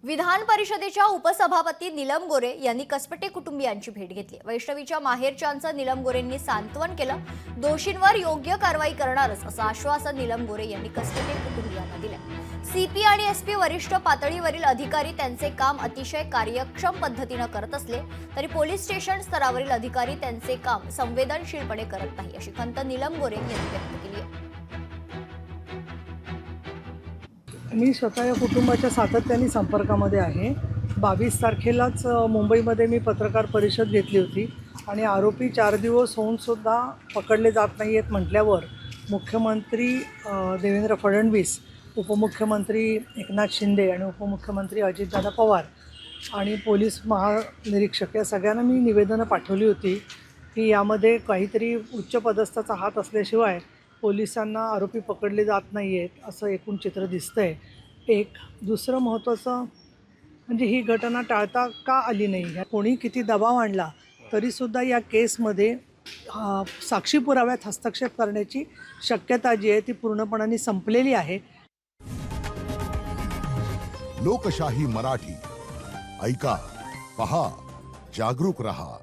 विधान परिषदेच्या उपसभापती नीलम गोरे यांनी कसपटे कुटुंबियांची भेट घेतली। वैष्णवीच्या माहेरच्यांचं नीलम गोरेंनी सांत्वन केलं। दोषींवर योग्य कारवाई करणारच असं आश्वासन नीलम गोरे यांनी कसपटे कुटुंबियांना दिलं। सीपी आणि एसपी वरिष्ठ पातळीवरील अधिकारी त्यांचे काम अतिशय कार्यक्षम पद्धतीने करत असले तरी पोलीस स्टेशन स्तरावरील अधिकारी त्यांचे काम संवेदनशीलपणे करत नाही अशी खंत नीलम गोरे यांनी व्यक्त केली आहे। मी स्वतः या कुटुंबाच्या सातत्याने संपर्कामध्ये आहे। 22 तारखेलाच मुंबईमध्ये मी पत्रकार परिषद घेतली होती आणि आरोपी 4 दिवस होऊन सुद्धा पकडले जात नाही आहेत म्हटल्यावर मुख्यमंत्री देवेंद्र फडणवीस, उपमुख्यमंत्री एकनाथ शिंदे आणि उपमुख्यमंत्री अजितदादा पवार आणि पोलीस महानिरीक्षक या सगळ्यांना मी निवेदनं पाठवली होती की यामध्ये काहीतरी उच्च पदस्थाचा हात असल्याशिवाय पोलिसांना आरोपी पकडले जात नाही आहेत असं एकूण चित्र दिसतंय। एक दुसरं महत्त्वाचं म्हणजे ही घटना टाळता का आली नाही, कोणी किती दबाव आणला तरीसुद्धा या केसमध्ये साक्षी पुराव्यात हस्तक्षेप करण्याची शक्यता जी आहे ती पूर्णपणाने संपलेली आहे। लोकशाही मराठी ऐका, पहा, जागरूक रहा।